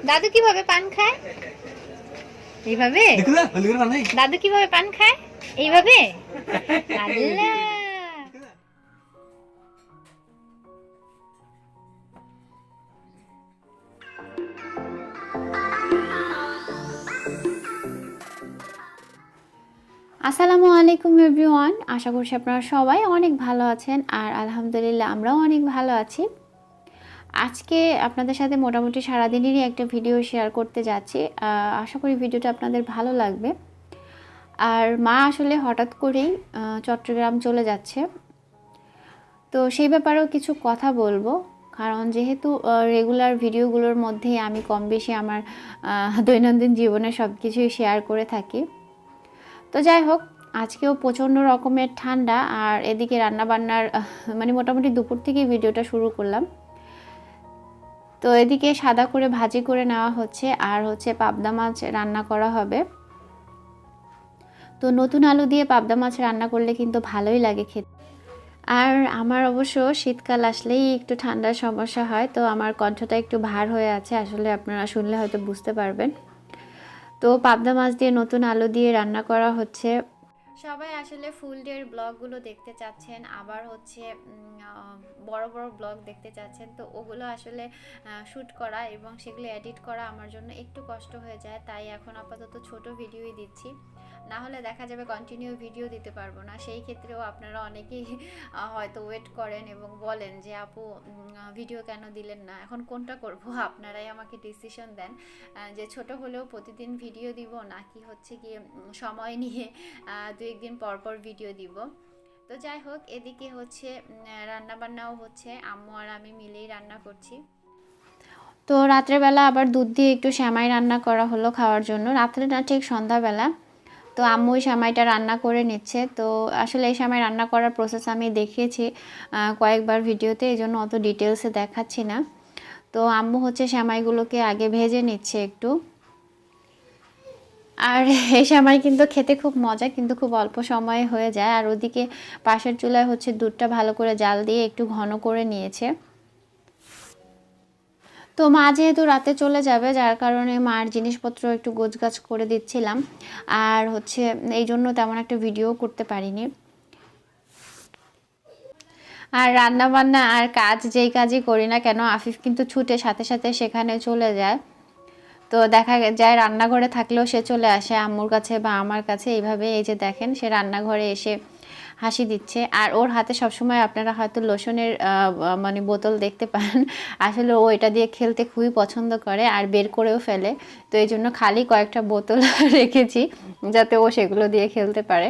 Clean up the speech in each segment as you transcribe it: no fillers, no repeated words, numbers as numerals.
দাদু কিভাবে পান খায়? এইভাবে? দাদু কিভাবে পান খায়? এইভাবে? আল্লাহ। আসসালামু আলাইকুম এভরিওয়ান, আশা করছি আপনারা সবাই অনেক ভালো আছেন। আর আলহামদুলিল্লাহ আমরাও অনেক ভালো আছি। আজকে আপনাদের সাথে মোটামুটি সারাদিনেরই একটা ভিডিও শেয়ার করতে যাচ্ছি। আশা করি ভিডিওটা আপনাদের ভালো লাগবে। আর মা আসলে হঠাৎ করেই চট্টগ্রাম চলে যাচ্ছে, তো সেই ব্যাপারেও কিছু কথা বলবো। কারণ যেহেতু রেগুলার ভিডিওগুলোর মধ্যেই আমি কম বেশি আমার দৈনন্দিন জীবনের সব কিছুই শেয়ার করে থাকি। তো যাই হোক, আজকেও প্রচণ্ড রকমের ঠান্ডা, আর এদিকে রান্নাবান্নার মানে মোটামুটি দুপুর থেকেই ভিডিওটা শুরু করলাম। তো এদিকে সাদা করে ভাজি করে নেওয়া হচ্ছে, আর হচ্ছে পাবদা মাছ রান্না করা হবে। তো নতুন আলু দিয়ে পাবদা মাছ রান্না করলে কিন্তু ভালোই লাগে খেতে। আর আমার অবশ্য শীতকাল আসলেই একটু ঠান্ডার সমস্যা হয়, তো আমার কণ্ঠটা একটু ভার হয়ে আছে, আসলে আপনারা শুনলে হয়তো বুঝতে পারবেন। তো পাবদা মাছ দিয়ে নতুন আলু দিয়ে রান্না করা হচ্ছে। সবাই আসলে ফুল ডের ব্লগগুলো দেখতে চাচ্ছেন, আবার হচ্ছে বড় বড় ব্লগ দেখতে চাচ্ছেন। তো ওগুলো আসলে শ্যুট করা এবং সেগুলো এডিট করা আমার জন্য একটু কষ্ট হয়ে যায়, তাই এখন আপাতত ছোট ভিডিওই দিচ্ছি। না হলে দেখা যাবে কন্টিনিউ ভিডিও দিতে পারবো না। সেই ক্ষেত্রেও আপনারা অনেকেই হয়তো ওয়েট করেন এবং বলেন যে আপু ভিডিও কেন দিলেন না। এখন কোনটা করব, আপনারাই আমাকে ডিসিশন দেন যে ছোট হলেও প্রতিদিন ভিডিও দিব, নাকি হচ্ছে গিয়ে সময় নিয়ে দু একদিন পর পর ভিডিও দিব। তো যাই হোক, এদিকে হচ্ছে রান্নাবান্নাও হচ্ছে, আম্মু আর আমি মিলেই রান্না করছি। তো রাত্রেবেলা আবার দুধ দিয়ে একটু সেমাই রান্না করা হলো খাওয়ার জন্য, রাত্রে না ঠিক সন্ধ্যাবেলা। তো আম্মু ওই সেমাইটা রান্না করে নিচ্ছে। তো আসলে এই সেমাই রান্না করার প্রসেস আমি দেখিয়েছি কয়েকবার ভিডিওতে, এই জন্য অত ডিটেলসে দেখাচ্ছি না। তো আম্মু হচ্ছে সেমাইগুলোকে আগে ভেজে নিচ্ছে একটু। আর এই সেমাই কিন্তু খেতে খুব মজা, কিন্তু খুব অল্প সময়ে হয়ে যায়। আর ওদিকে পাশের চুলায় হচ্ছে দুধটা ভালো করে জাল দিয়ে একটু ঘন করে নিয়েছে। তো মা যেহেতু রাতে চলে যাবে, যার কারণে মার জিনিসপত্র একটু গোছগাছ করে দিচ্ছিলাম। আর হচ্ছে এই জন্য তেমন একটা ভিডিও করতে পারিনি। আর রান্না বান্না আর কাজ যেই কাজই করি না কেন, আফিফ কিন্তু ছুটে সাথে সাথে সেখানে চলে যায়। তো দেখা যায় রান্নাঘরে থাকলেও সে চলে আসে আম্মুর কাছে বা আমার কাছে। এইভাবে এই যে দেখেন, সে রান্নাঘরে এসে হাসি দিচ্ছে। আর ওর হাতে সবসময় আপনারা হয়তো লোশনের মানে বোতল দেখতে পান। আসলে ও এটা দিয়ে খেলতে খুবই পছন্দ করে আর বের করেও ফেলে। তো এই জন্য খালি কয়েকটা বোতল রেখেছি, যাতে ও সেগুলো দিয়ে খেলতে পারে।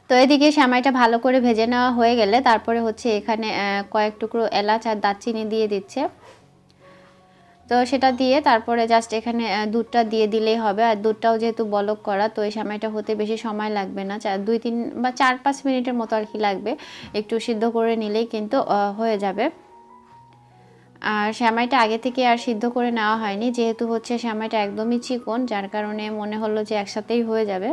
তো এদিকে সেমাইটা ভালো করে ভেজে নেওয়া হয়ে গেলে তারপরে হচ্ছে এখানে কয়েক টুকরো এলাচ আর দারচিনি দিয়ে দিচ্ছে। তো সেটা দিয়ে তারপরে জাস্ট এখানে দুধটা দিয়ে দিলেই হবে। আর দুধটাও যেহেতু বলক করা, তো এই সেমাইটা হতে বেশি সময় লাগবে না, 2-3 বা 4-5 মিনিটের মতো আর কি লাগবে। একটু সিদ্ধ করে নিলেই কিন্তু হয়ে যাবে। আর সেমাইটা আগে থেকে আর সিদ্ধ করে নেওয়া হয়নি, যেহেতু হচ্ছে সেমাইটা একদমই চিকন, যার কারণে মনে হলো যে একসাথেই হয়ে যাবে।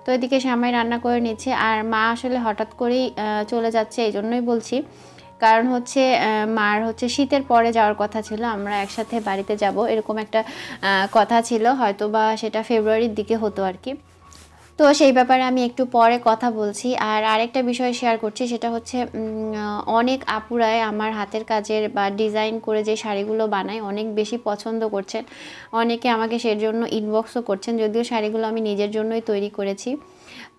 তো এদিকে সেমাই রান্না করে নিচ্ছে। আর মা আসলে হঠাৎ করেই চলে যাচ্ছে, এই জন্যই বলছি। কারণ হচ্ছে মার হচ্ছে শীতের পরে যাওয়ার কথা ছিল, আমরা একসাথে বাড়িতে যাব এরকম একটা কথা ছিল, হয়তো বা সেটা ফেব্রুয়ারির দিকে হতো আর কি। তো সেই ব্যাপারে আমি একটু পরে কথা বলছি। আর আরেকটা বিষয় শেয়ার করছি, সেটা হচ্ছে অনেক আপুরাই আমার হাতের কাজের বা ডিজাইন করে যে শাড়িগুলো বানায় অনেক বেশি পছন্দ করছেন। অনেকে আমাকে সের জন্য ইনবক্সও করছেন, যদিও শাড়িগুলো আমি নিজের জন্যই তৈরি করেছি।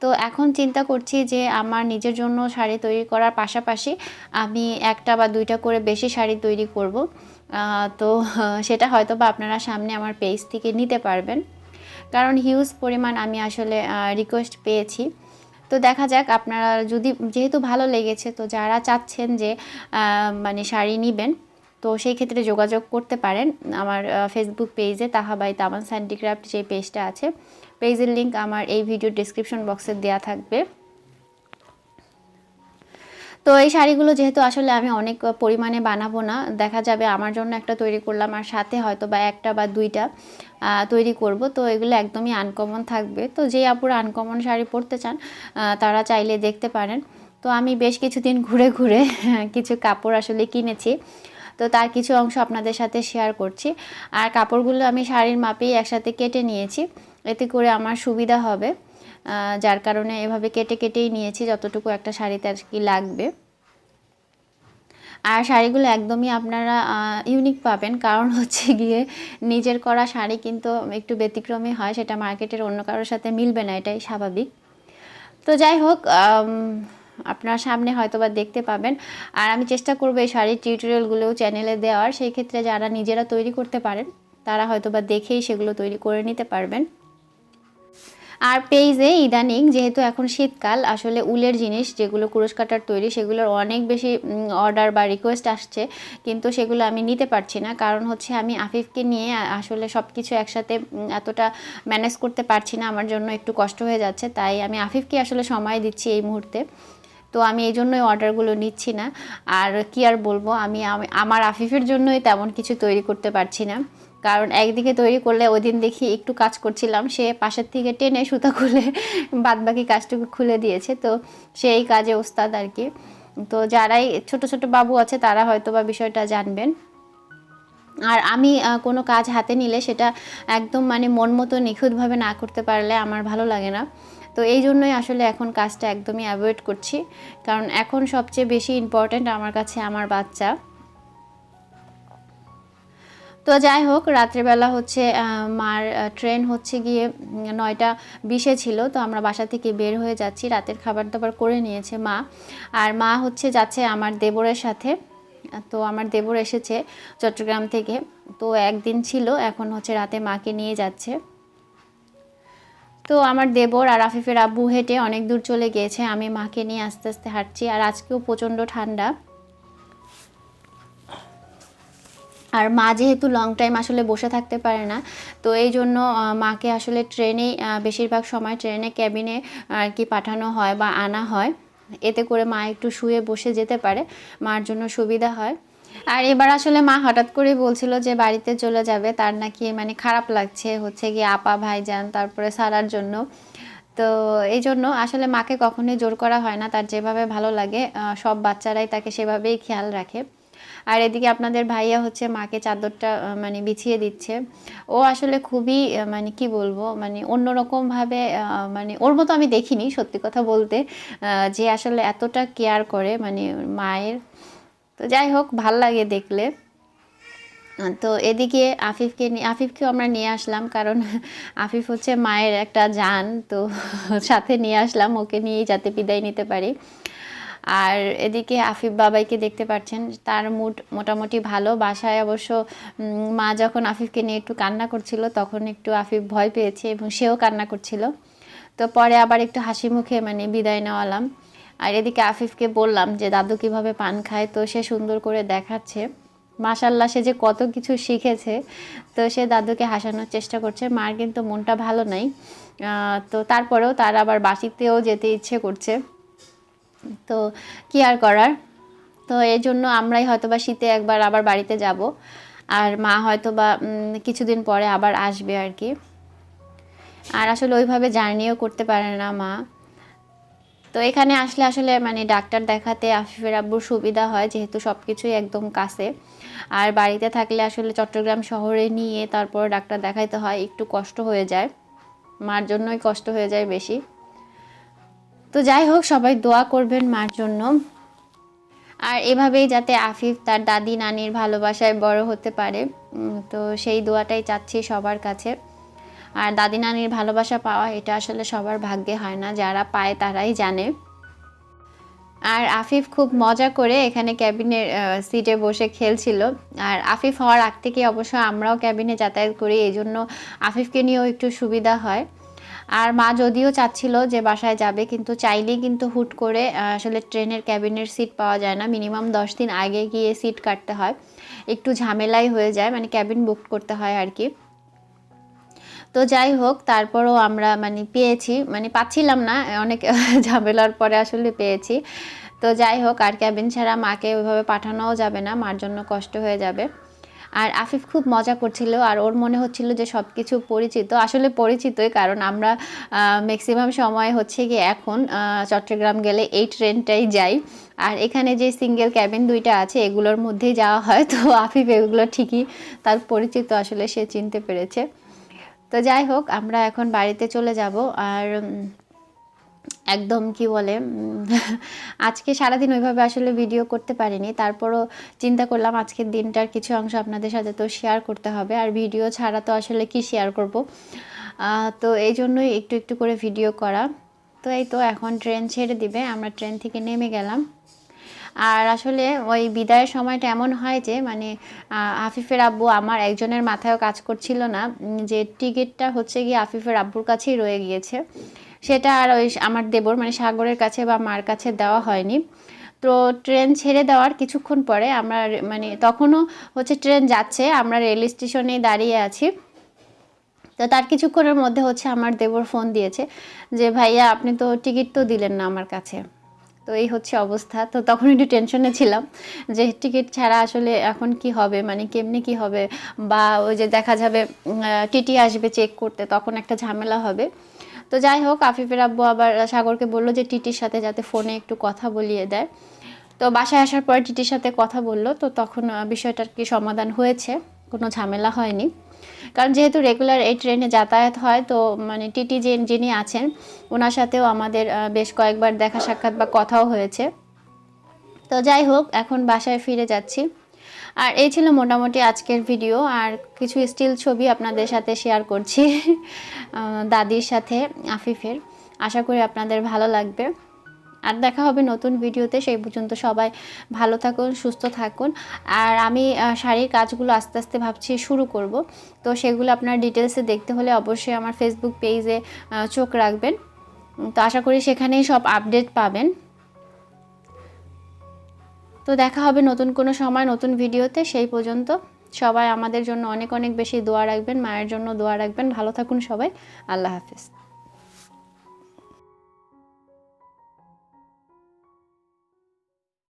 তো এখন চিন্তা করছি যে আমার নিজের জন্য শাড়ি তৈরি করার পাশাপাশি আমি একটা বা দুইটা করে বেশি শাড়ি তৈরি করব। তো সেটা হয়তো বা আপনারা সামনে আমার পেজ থেকে নিতে পারবেন, কারণ হিউজ পরিমাণ আমি আসলে রিকোয়েস্ট পেয়েছি। তো দেখা যাক, আপনারা যদি যেহেতু ভালো লেগেছে, তো যারা চাচ্ছেন যে মানে শাড়ি নেবেন, তো সেই ক্ষেত্রে যোগাযোগ করতে পারেন আমার ফেসবুক পেজে, তাহা বাই তামান হ্যান্ডিক্রাফট যে পেজটা আছে, পেজের লিঙ্ক আমার এই ভিডিও ডিসক্রিপশন বক্সে দেওয়া থাকবে। তো এই শাড়িগুলো যেহেতু আসলে আমি অনেক পরিমাণে বানাবো না, দেখা যাবে আমার জন্য একটা তৈরি করলাম আর সাথে হয়তো বা একটা বা দুইটা তৈরি করব। তো এগুলো একদমই আনকমন থাকবে। তো যে আপুরা আনকমন শাড়ি পরতে চান তারা চাইলে দেখতে পারেন। তো আমি বেশ কিছুদিন ঘুরে ঘুরে কিছু কাপড় আসলে কিনেছি। তো তার কিছু অংশ আপনাদের সাথে শেয়ার করছি। আর কাপড়গুলো আমি শাড়ির মাপেই একসাথে কেটে নিয়েছি, এতে করে আমার সুবিধা হবে, যার কারণে এভাবে কেটে কেটেই নিয়েছি যতটুকু একটা শাড়িতে আর কি লাগবে। আর শাড়িগুলো একদমই আপনারা ইউনিক পাবেন, কারণ হচ্ছে গিয়ে নিজের করা শাড়ি কিন্তু একটু ব্যতিক্রমী হয়, সেটা মার্কেটের অন্য কারোর সাথে মিলবে না, এটাই স্বাভাবিক। তো যাই হোক, আপনার সামনে হয়তো বা দেখতে পাবেন। আর আমি চেষ্টা করবো এই শাড়ির টিউটোরিয়ালগুলোও চ্যানেলে দেওয়ার, সেই ক্ষেত্রে যারা নিজেরা তৈরি করতে পারেন তারা হয়তো বা দেখেই সেগুলো তৈরি করে নিতে পারবেন। আর পেজে ইদানিং যেহেতু এখন শীতকাল, আসলে উলের জিনিস যেগুলো কুরুশ কাটার তৈরি সেগুলোর অনেক বেশি অর্ডার বা রিকোয়েস্ট আসছে, কিন্তু সেগুলো আমি নিতে পারছি না, কারণ হচ্ছে আমি আফিফকে নিয়ে আসলে সব কিছু একসাথে এতটা ম্যানেজ করতে পারছি না, আমার জন্য একটু কষ্ট হয়ে যাচ্ছে, তাই আমি আফিফকে আসলে সময় দিচ্ছি এই মুহূর্তে। তো আমি এই জন্যই অর্ডারগুলো নিচ্ছি না। আর কি আর বলবো, আমি আমার আফিফের জন্যই তেমন কিছু তৈরি করতে পারছি না, কারণ একদিকে তৈরি করলে ওই দিন দেখি একটু কাজ করছিলাম, সে পাশের থেকে টেনে সুতা খুলে বাদবাকি কাজটুকু খুলে দিয়েছে, তো সেই কাজে ওস্তাদ আর কি। তো যারাই ছোট ছোট বাবু আছে তারা হয়তো বা বিষয়টা জানবেন। আর আমি কোনো কাজ হাতে নিলে সেটা একদম মানে মন মতো নিখুঁতভাবে না করতে পারলে আমার ভালো লাগে না। তো এই জন্যই আসলে এখন কাজটা একদমই অ্যাভয়েড করছি, কারণ এখন সবচেয়ে বেশি ইম্পর্ট্যান্ট আমার কাছে আমার বাচ্চা। তো যাই হোক, রাত্রেবেলা হচ্ছে মার ট্রেন হচ্ছে গিয়ে 9:20 ছিল, তো আমরা বাসা থেকে বের হয়ে যাচ্ছি, রাতের খাবার দাবার করে নিয়েছে মা। আর মা হচ্ছে যাচ্ছে আমার দেবরের সাথে। তো আমার দেবর এসেছে চট্টগ্রাম থেকে, তো একদিন ছিল, এখন হচ্ছে রাতে মাকে নিয়ে যাচ্ছে। তো আমার দেবর আর আফিফের আব্বু হেঁটে অনেক দূর চলে গিয়েছে, আমি মাকে নিয়ে আস্তে আস্তে হাঁটছি। আর আজকেও প্রচণ্ড ঠান্ডা, আর মা যেহেতু লং টাইম আসলে বসে থাকতে পারে না, তো এই জন্য মাকে আসলে ট্রেনেই বেশিরভাগ সময় ট্রেনে ক্যাবিনে আর কি পাঠানো হয় বা আনা হয়, এতে করে মা একটু শুয়ে বসে যেতে পারে, মার জন্য সুবিধা হয়। আর এবার আসলে মা হঠাৎ করে বলছিল যে বাড়িতে চলে যাবে, তার নাকি মানে খারাপ লাগছে হচ্ছে গিয়ে আপা ভাইজান তারপরে সারার জন্য। তো এই জন্য আসলে মাকে কখনোই জোর করা হয় না, তার যেভাবে ভালো লাগে সব বাচ্চারাই তাকে সেভাবেই খেয়াল রাখে। আর এদিকে আপনাদের ভাইয়া হচ্ছে মাকে চাদরটা মানে বিছিয়ে দিচ্ছে। ও আসলে খুবই মানে কি বলবো, মানে অন্যরকমভাবে, মানে ওর মতো আমি দেখিনি সত্যি কথা বলতে, যে আসলে এতটা কেয়ার করে মানে মায়ের। তো যাই হোক, ভাল লাগে দেখলে। তো এদিকে আফিফকেও আমরা নিয়ে আসলাম, কারণ আফিফ হচ্ছে মায়ের একটা জান, তো সাথে নিয়ে আসলাম ওকে নিয়েই যাতে বিদায় নিতে পারি। আর এদিকে আফিফ বাবাইকে দেখতে পাচ্ছেন, তার মুড মোটামুটি ভালো। বাসায় অবশ্য মা যখন আফিফকে নিয়ে একটু কান্না করছিল তখন একটু আফিফ ভয় পেয়েছে এবং সেও কান্না করছিল, তো পরে আবার একটু হাসি মুখে মানে বিদায় নেওয়ালাম। আর এদিকে আফিফকে বললাম যে দাদু কিভাবে পান খায়, তো সে সুন্দর করে দেখাচ্ছে, মাশাল্লাহ সে যে কত কিছু শিখেছে। তো সে দাদুকে হাসানোর চেষ্টা করছে, মার কিন্তু মনটা ভালো নাই, তো তারপরেও তার আবার বাসিতেও যেতে ইচ্ছে করছে, তো কি আর করার। তো এই জন্য আমরাই হয়তোবা শীতে একবার আবার বাড়িতে যাব, আর মা হয়তোবা কিছুদিন পরে আবার আসবে আর কি। আর আসলে ওইভাবে জার্নিও করতে পারে না মা। তো এখানে আসলে আসলে মানে ডাক্তার দেখাতে আফিফের আব্বুর সুবিধা হয়, যেহেতু সব কিছুই একদম কাছে। আর বাড়িতে থাকলে আসলে চট্টগ্রাম শহরে নিয়ে তারপর ডাক্তার দেখাইতে হয়, একটু কষ্ট হয়ে যায়, মার জন্যই কষ্ট হয়ে যায় বেশি। তো যাই হোক, সবাই দোয়া করবেন মার জন্য। আর এভাবেই যাতে আফিফ তার দাদি নানির ভালোবাসায় বড় হতে পারে, তো সেই দোয়াটাই চাচ্ছি সবার কাছে। আর দাদি নানির ভালোবাসা পাওয়া এটা আসলে সবার ভাগ্যে হয় না, যারা পায় তারাই জানে। আর আফিফ খুব মজা করে এখানে ক্যাবিনের সিটে বসে খেলছিল। আর আফিফ হওয়ার আগ থেকে অবশ্য আমরাও ক্যাবিনে যাতায়াত করি, এই জন্য আফিফকে নিয়েও একটু সুবিধা হয়। আর মা যদিও চাচ্ছিল যে বাসায় যাবে, কিন্তু চাইলেই কিন্তু হুট করে আসলে ট্রেনের ক্যাবিনের সিট পাওয়া যায় না, মিনিমাম 10 দিন আগে গিয়ে সিট কাটতে হয়, একটু ঝামেলাই হয়ে যায়, মানে ক্যাবিন বুক করতে হয় আর কি। তো যাই হোক, তারপরও আমরা মানে পেয়েছি, মানে পাচ্ছিলাম না, অনেক ঝামেলার পরে আসলে পেয়েছি। তো যাই হোক, আর ক্যাবিন ছাড়া মাকে ওইভাবে পাঠানোও যাবে না, মার জন্য কষ্ট হয়ে যাবে। আর আফিফ খুব মজা করছিল, আর ওর মনে হচ্ছিল যে সব কিছু পরিচিত, আসলে পরিচিতই, কারণ আমরা ম্যাক্সিমাম সময় হচ্ছে কি এখন চট্টগ্রাম গেলে এই ট্রেনটাই যাই। আর এখানে যে সিঙ্গেল ক্যাবিন দুইটা আছে এগুলোর মধ্যেই যাওয়া হয়, তো আফিফ এগুলো ঠিকই তার পরিচিত, আসলে সে চিনতে পেরেছে। তো যাই হোক, আমরা এখন বাড়িতে চলে যাব। আর একদম কি বলে আজকে সারাদিন ওইভাবে আসলে ভিডিও করতে পারিনি, তারপরও চিন্তা করলাম আজকের দিনটার কিছু অংশ আপনাদের সাথে তো শেয়ার করতে হবে, আর ভিডিও ছাড়া তো আসলে কি শেয়ার করব। তো এই জন্যই একটু একটু করে ভিডিও করা। তো এই তো এখন ট্রেন ছেড়ে দিবে, আমরা ট্রেন থেকে নেমে গেলাম। আর আসলে ওই বিদায়ের সময়টা এমন হয় যে মানে আফিফের আব্বু আমার একজনের মাথায়ও কাজ করছিল না, যে টিকিটটা হচ্ছে গিয়ে আফিফের আব্বুর কাছেই রয়ে গিয়েছে, সেটা আর ওই আমার দেবর মানে সাগরের কাছে বা মার কাছে দেওয়া হয়নি। তো ট্রেন ছেড়ে দেওয়ার কিছুক্ষণ পরে আমরা মানে তখনও হচ্ছে ট্রেন যাচ্ছে, আমরা রেল স্টেশনে দাঁড়িয়ে আছি। তো তার কিছুক্ষণের মধ্যে হচ্ছে আমার দেবর ফোন দিয়েছে যে ভাইয়া আপনি তো টিকিট তো দিলেন না আমার কাছে। তো এই হচ্ছে অবস্থা। তো তখন একটু টেনশনে ছিলাম যে টিকিট ছাড়া আসলে এখন কি হবে, মানে কেমনি কি হবে, বা ওই যে দেখা যাবে টিটি আসবে চেক করতে, তখন একটা ঝামেলা হবে। তো যাই হোক, আফিফের আব্বু আবার সাগরকে বললো যে টিটির সাথে যাতে ফোনে একটু কথা বলিয়ে দেয়। তো বাসায় আসার পরে টিটির সাথে কথা বললো, তো তখন বিষয়টার কি সমাধান হয়েছে, কোনো ঝামেলা হয়নি। কারণ যেহেতু রেগুলার এই ট্রেনে যাতায়াত হয়, তো মানে টিটি যিনি আছেন ওনার সাথেও আমাদের বেশ কয়েকবার দেখা সাক্ষাৎ বা কথাও হয়েছে। তো যাই হোক, এখন বাসায় ফিরে যাচ্ছি। আর এই ছিল মোটামুটি আজকের ভিডিও, আর কিছু স্টিল ছবি আপনাদের সাথে শেয়ার করছি দাদির সাথে আফিফের। আশা করি আপনাদের ভালো লাগবে। আর দেখা হবে নতুন ভিডিওতে, সেই পর্যন্ত সবাই ভালো থাকুন, সুস্থ থাকুন। আর আমি শাড়ির কাজগুলো আস্তে আস্তে ভাবছি শুরু করব, তো সেগুলো আপনার ডিটেলসে দেখতে হলে অবশ্যই আমার ফেসবুক পেজে চোখ রাখবেন। তো আশা করি সেখানেই সব আপডেট পাবেন। তো দেখা হবে নতুন কোনো সময় নতুন ভিডিওতে, সেই পর্যন্ত সবাই আমাদের জন্য অনেক অনেক বেশি দোয়া রাখবেন, মায়ের জন্য দোয়া রাখবেন। ভালো থাকুন সবাই, আল্লাহ হাফেজ।